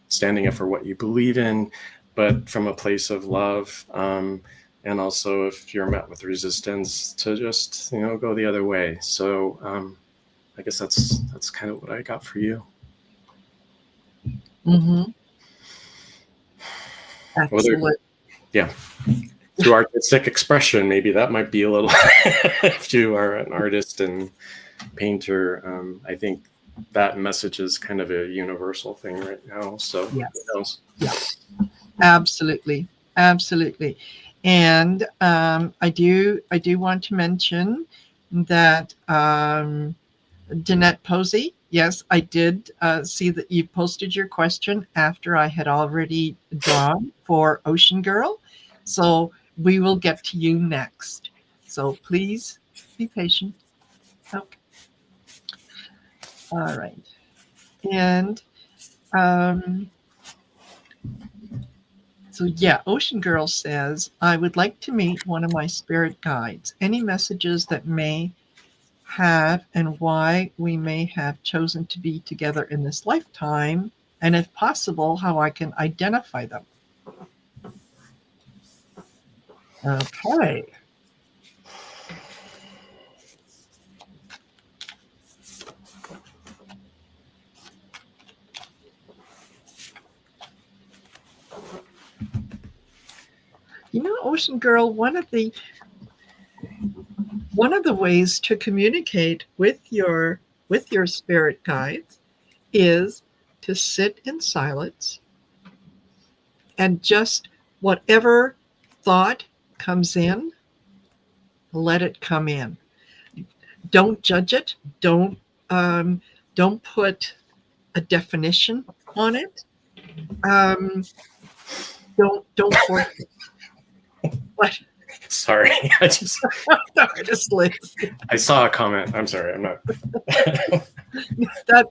standing up for what you believe in, but from a place of love. And also, if you're met with resistance, to just, go the other way. So I guess that's kind of what I got for you. Mm-hmm. Excellent. Yeah. Through artistic expression, maybe that might be a little, if you are an artist and painter, I think that message is kind of a universal thing right now. So yes. Yeah, absolutely. And I do want to mention that Danette Posey, yes, I did see that you posted your question after I had already drawn for Ocean Girl. So we will get to you next. So please be patient. Okay. All right. And so yeah, Ocean Girl says, I would like to meet one of my spirit guides. Any messages that may have and why we may have chosen to be together in this lifetime, and if possible, how I can identify them. Okay. Ocean Girl, one of the ways to communicate with your spirit guides is to sit in silence and just whatever thought comes in, let it come in. Don't judge it. Don't put a definition on it. Don't force it. What? Sorry, I saw a comment. I'm sorry, I'm not. That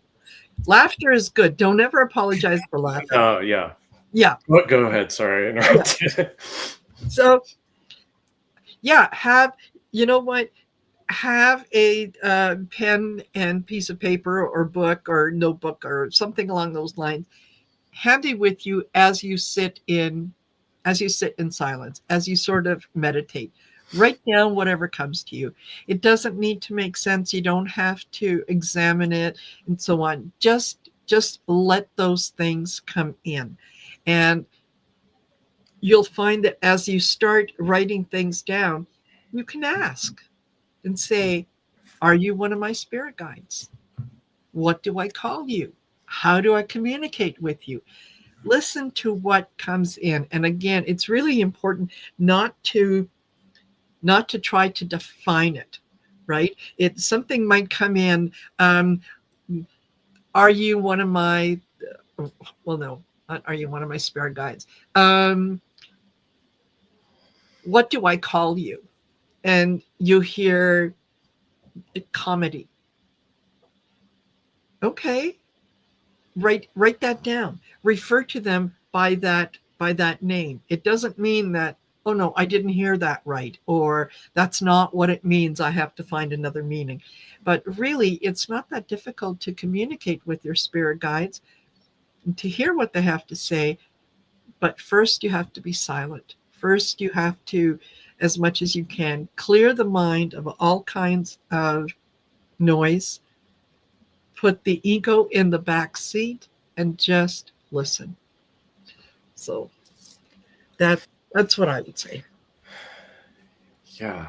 laughter is good. Don't ever apologize for laughing. Oh yeah. Yeah. Go ahead. Sorry, I interrupted. Yeah. So, yeah, you know what? have a pen and piece of paper or book or notebook or something along those lines handy with you as you sit in silence, as you sort of meditate. Write down whatever comes to you. It doesn't need to make sense. You don't have to examine it and so on. Just let those things come in. And you'll find that as you start writing things down, you can ask and say, are you one of my spirit guides? What do I call you? How do I communicate with you? Listen to what comes in. And again, it's really important not to try to define it, right? It something might come in. Are you one of my? Well, no. Are you one of my spirit guides? What do I call you? And you hear comedy. Okay, write that down. Refer to them by that name. It doesn't mean that, oh no, I didn't hear that right, or that's not what it means. I have to find another meaning. But really, it's not that difficult to communicate with your spirit guides and to hear what they have to say. But first, you have to be silent. First, you have to, as much as you can, clear the mind of all kinds of noise, put the ego in the back seat, and just listen. So that's what I would say. Yeah.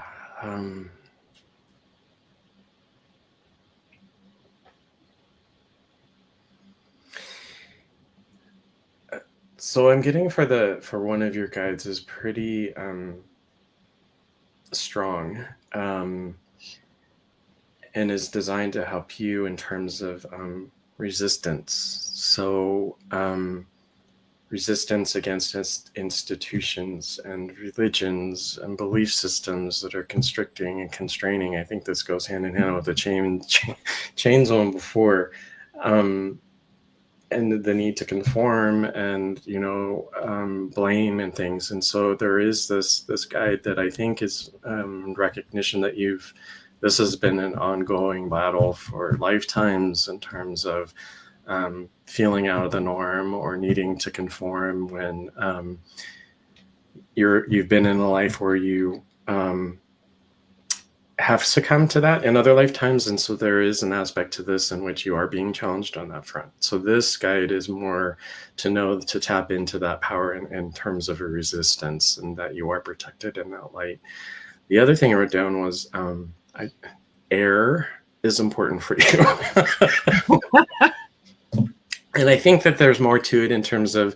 So I'm getting for one of your guides is pretty strong, and is designed to help you in terms of resistance. So resistance against institutions and religions and belief systems that are constricting and constraining. I think this goes hand in hand with the chain zone before. And the need to conform and blame and things. And so there is this guide that I think is recognition that this has been an ongoing battle for lifetimes in terms of feeling out of the norm or needing to conform when you've been in a life where you have succumbed to that in other lifetimes. And so there is an aspect to this in which you are being challenged on that front. So this guide is more to tap into that power in terms of a resistance and that you are protected in that light. The other thing I wrote down was air is important for you. And I think that there's more to it in terms of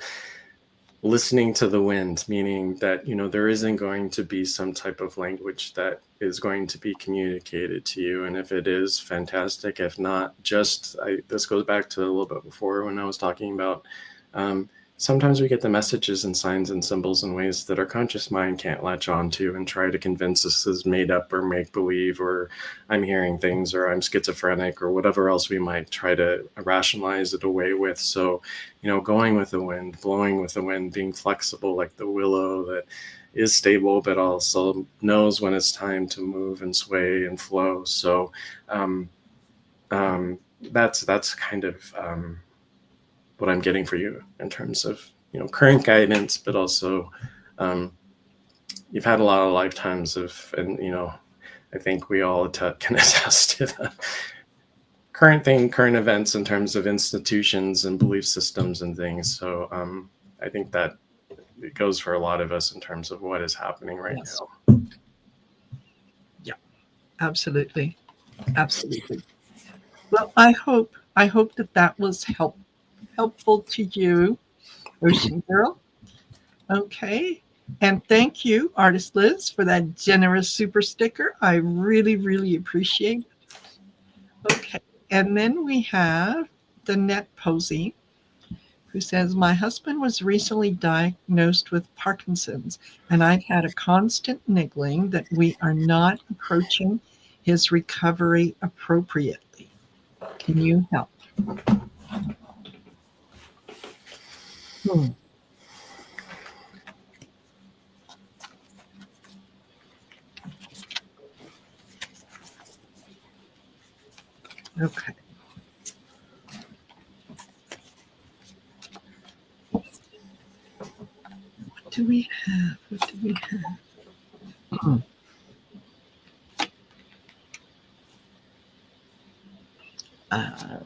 listening to the wind, meaning that, there isn't going to be some type of language that is going to be communicated to you. And if it is, fantastic. If not, this goes back to a little bit before when I was talking about sometimes we get the messages and signs and symbols in ways that our conscious mind can't latch on to and try to convince us is made up or make believe, or I'm hearing things, or I'm schizophrenic, or whatever else we might try to rationalize it away with. So, going with the wind, blowing with the wind, being flexible like the willow that is stable, but also knows when it's time to move and sway and flow. So that's kind of what I'm getting for you in terms of current guidance, but also you've had a lot of lifetimes of, and I think we all can attest to the current events in terms of institutions and belief systems and things. So I think that it goes for a lot of us in terms of what is happening right now. Yeah, absolutely. Well, I hope that was helpful to you, Ocean Girl. Okay. And thank you, Artist Liz, for that generous super sticker. I really, really appreciate it. Okay. And then we have Danette Posey, who says, my husband was recently diagnosed with Parkinson's, and I've had a constant niggling that we are not approaching his recovery appropriately. Can you help? Okay. What do we have? What do we have?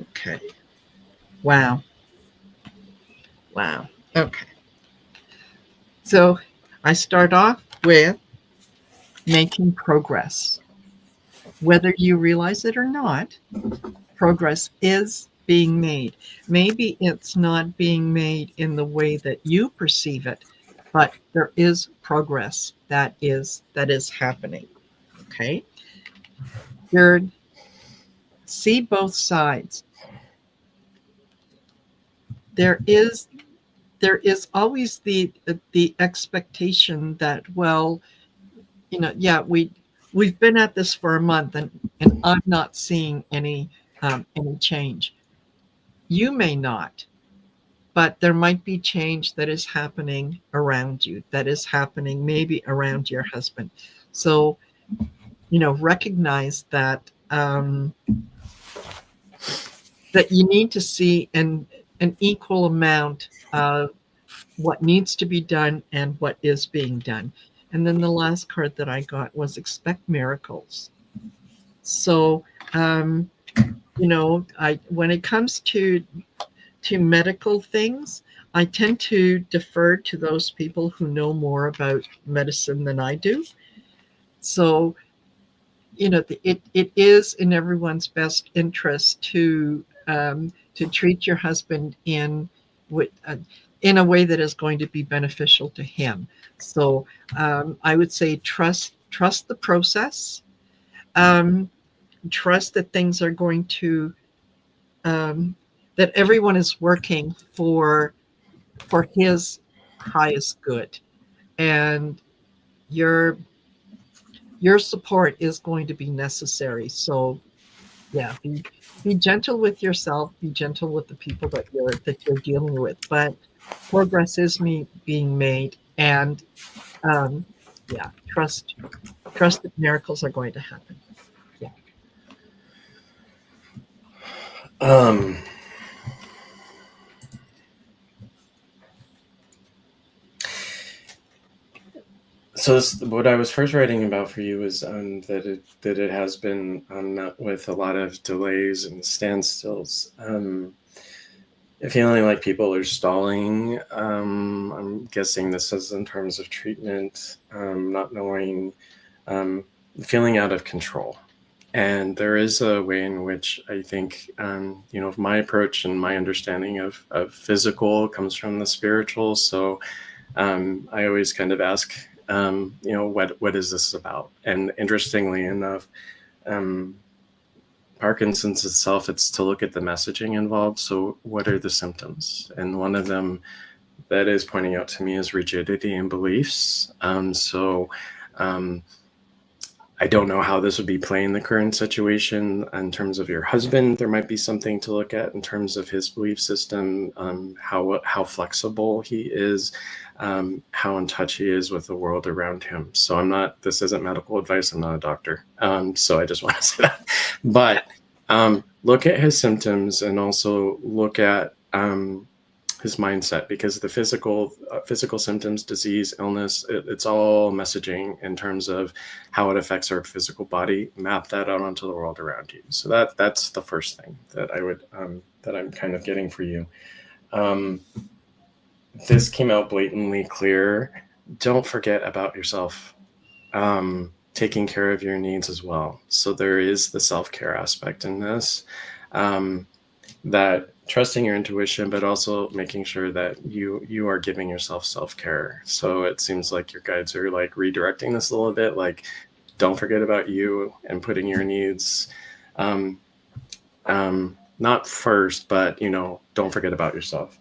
Okay. Wow. Wow. Okay. So I start off with making progress. Whether you realize it or not, progress is being made. Maybe it's not being made in the way that you perceive it, but there is progress that is happening. Okay. Third, see both sides. There is there is always the expectation that, well, yeah, we've been at this for a month, and I'm not seeing any change. You may not, but there might be change that is happening around you, that is happening maybe around your husband. So, recognize that you need to see an equal amount of what needs to be done and what is being done. And then the last card that I got was expect miracles. So, um, I when it comes to medical things, I tend to defer to those people who know more about medicine than I do. So, it is in everyone's best interest to treat your husband with, in a way that is going to be beneficial to him. So, I would say trust the process. Um, Trust that things are going to um, that everyone is working for his highest good, and your your support is going to be necessary. So yeah, be gentle with yourself, be gentle with the people that you're dealing with, but progress is being made, and um, yeah, trust that miracles are going to happen. Yeah. Um, so what I was first writing about for you is that it has been met with a lot of delays and standstills. Feeling like people are stalling. I'm guessing this is in terms of treatment, not knowing, um, feeling out of control. And there is a way in which I think, my approach and my understanding of physical comes from the spiritual. So I always kind of ask, what is this about? And interestingly enough, um, Parkinson's itself, it's to look at the messaging involved. So what are the symptoms? And one of them that is pointing out to me is rigidity in beliefs. So I don't know how this would be playing the current situation in terms of your husband. There might be something to look at in terms of his belief system, how flexible he is, how in touch he is with the world around him. So this isn't medical advice. I'm not a doctor. So I just want to say that. But look at his symptoms and also look at his mindset, because the physical symptoms, disease, illness, it's all messaging in terms of how it affects our physical body. Map that out onto the world around you. So that's the first thing that I would that I'm kind of getting for you. This came out blatantly clear. Don't forget about yourself. Taking care of your needs as well. So there is the self-care aspect in this. That trusting your intuition, but also making sure that you are giving yourself self-care. So it seems like your guides are like redirecting this a little bit, like don't forget about you and putting your needs not first, but don't forget about yourself.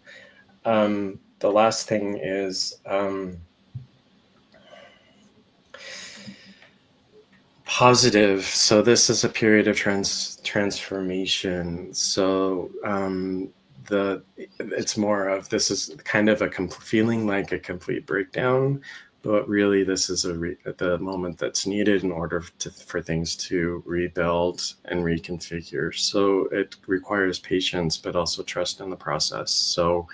The last thing is positive. So this is a period of transformation. So it's more of, this is kind of feeling like a complete breakdown, but really this is the moment that's needed in order for things to rebuild and reconfigure. So it requires patience, but also trust in the process. So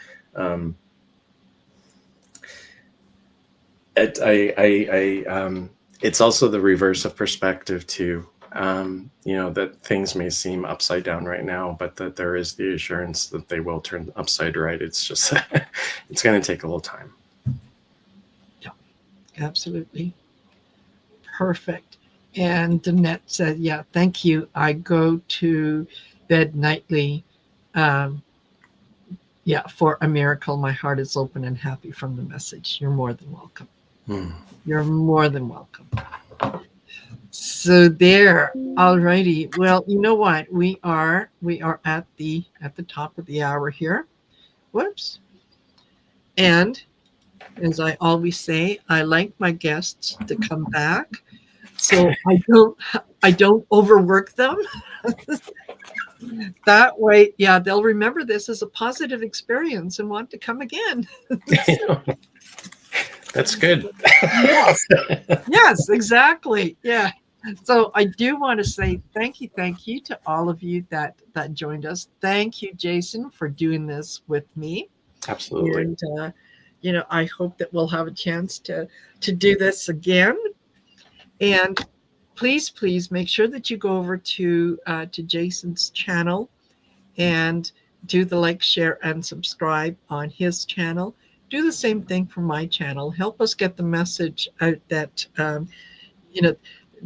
it's also the reverse of perspective too. That things may seem upside down right now, but that there is the assurance that they will turn upside right. It's just, it's going to take a little time. Yeah, absolutely. Perfect. And Danette said, yeah, thank you. I go to bed nightly. For a miracle, my heart is open and happy from the message. You're more than welcome. You're more than welcome. So there. All righty. Well, you know what? We are at the top of the hour here. Whoops. And as I always say, I like my guests to come back, so I don't overwork them. That way, yeah, they'll remember this as a positive experience and want to come again. That's good. Yes, exactly. Yeah. So I do want to say thank you to all of you that joined us. Thank you, Jason, for doing this with me. Absolutely. And I hope that we'll have a chance to do this again. And please make sure that you go over to Jason's channel and do the like, share, and subscribe on his channel. Do the same thing for my channel. Help us get the message out that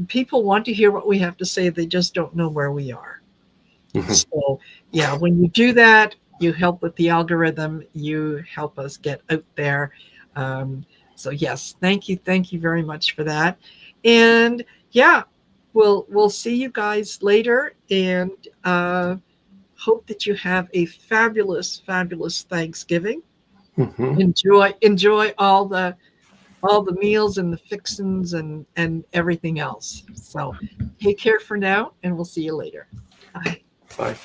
people want to hear what we have to say. They just don't know where we are. So yeah, when you do that, you help with the algorithm. You help us get out there. So yes, thank you very much for that. And yeah, we'll see you guys later, and hope that you have a fabulous Thanksgiving. Enjoy all the meals and the fixins and everything else. So take care for now, and we'll see you later. Bye. Bye.